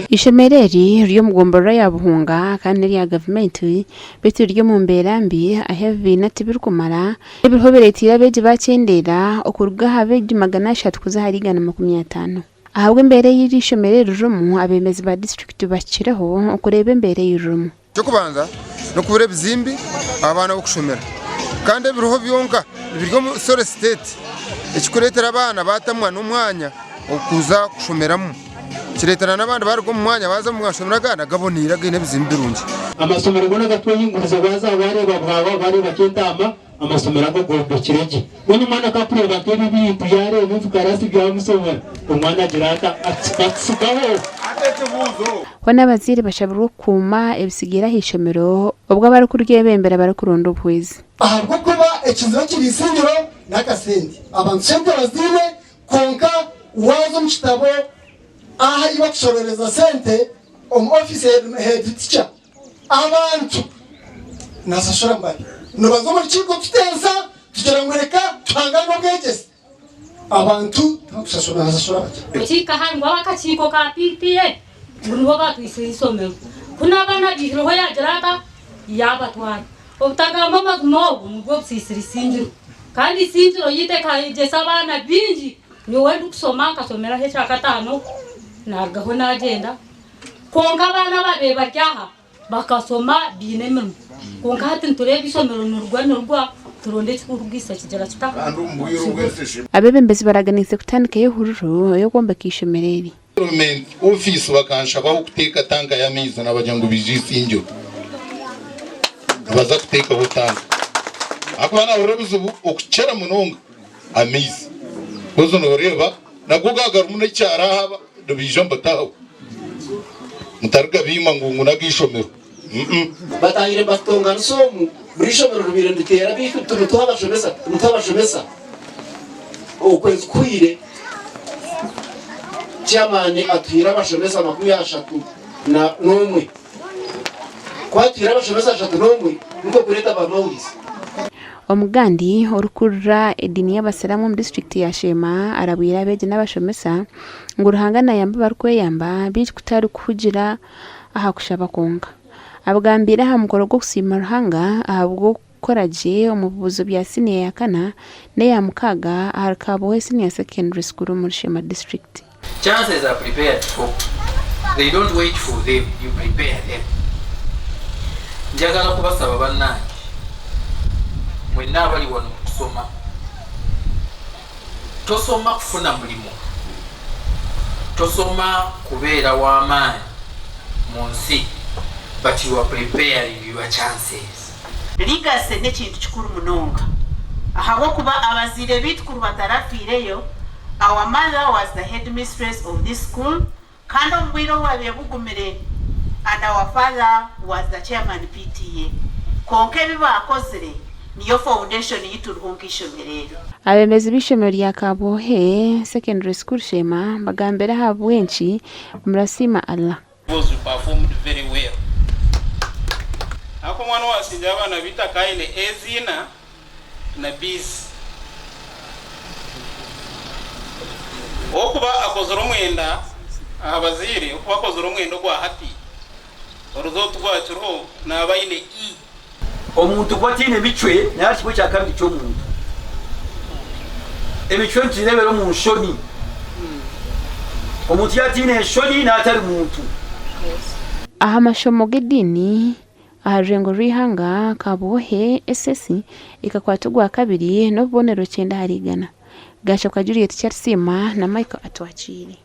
Ishemereri ryo mugombora ya buhunga kandi rya government betu ryo mu mberambi ahevi natibirkumara ibirho beretira beje bakendera okurga habe 300 kuzaharigana 50 ahabwe imbere y'iri shemereri rumu abemezi ba district bakireho okureba imbere y'urumu cyo kubanza no kubure bizimbi abana bokushomera kandi ibirho byonka ibiryo sore state ikikuretera abana batamwa n'umwanya okuza kushomeramo kiretana n'abandi bari mu mwanya baza mu mwashomera gana gabonira gine bizimbirungi amasomero gona gatoyi nguruza baza bareba bwaba bari bakentama amasomero agogombe kirege bone mwana kapure bakeri bintu yare bivukarasi bya musomera umwana girata atsukaho wana bazire bashaburu kuma ebisigira hishomero ubwo bari kuryebembera bari kurunda ubwizi ahubwo kuba ekiziro kirisingiro n'akasendi abantu sente bazine konka wazo mu kitabo aha iba kushorereza sente office head teacher abantu nasashora mbali nobazo mu kigo tutensa tugerangwereka twangana bwegese abantu tushashora nasashora kika hangwa wakachiko ka PPA nguriho batwisisomero kuna abana bihiro yagerata yabatwara obutagamba magumo ngo bisisirisinjiro kandi sinjiro yiteka igesa abana binji ni wenda kusoma akasomera he cyakatano nagaho nagenda konka abana bareba ryaha bakasoma binemero konka hati turebe isomero n'urwano rwa turonde cy'urugisa kigera kitaka abebembezi baraganise kutandika y'ihururu yo gomba kishemereri government office bakansha baho kuteka tanga ya mizo n'abajango bijisinjo baza kuteka butanga akwana urabizo okuchera munonga amizi bozo noreba nagugaga rumune cyara haba dobijamba taho mutarga bima ngungu nagishomero batangire batonga nsomu burishomero rubire nditera bifutu mutabashomesa okwezi kwire cyamane atwira bashomesa 30 na nomwe kwatira bashomesa 3 nomwe nuko kureta bamawisi Omugandi orukurra edini y'abasiramu mu district ya Shema arabwira beje n'abashomesa ngo ruhangana yamba barkweyamba bije kutari kugira aha kushaba konga abagambira ha mukoro go kusima ruhanga ahabwo koraje umubuzo bya senior ya kana ne ya mukaga harkabo senior secondary school mu Shema district. Chances are prepared for. They don't wait for them, you prepare them. Njagala kubasaba banna mwena bali wano kusoma tosoma kufuna mulimo tosoma kubeera w'amaanyi mu nsi but you are preparing your chances. Ligase n'ekintu kikuru munonga ahabwokuba abazire bitukuru batarafiireyo. Our mother was the headmistress of this school kandi omubwire obwabye bugumire and our father was the chairman PTA konka ebibakozire niyo foundation yituruhunga ishomerero abemezi b'ishomero rya Kabohe secondary school Shema bagambera habwenshi murasima Allah was performed very well. Ako mwana wasinja abana bita kaile ezina na bis okuba akozoro mwenda abazire okuba akozoro mwenda gwa hati oruzotu gwa churo na abaine i omuntu kwatine bichwe nashibwe cyakandi cyo muntu ebichwe ntirebero mu nshoni omuntu yatine shoni na atari muntu aha mashomo gedini ahajengo rihanga Kabohe SSC ikakwatugwa kabiri no bonero 9 harigana gasha kwa Juliet Charsima na Michael Atwachiri.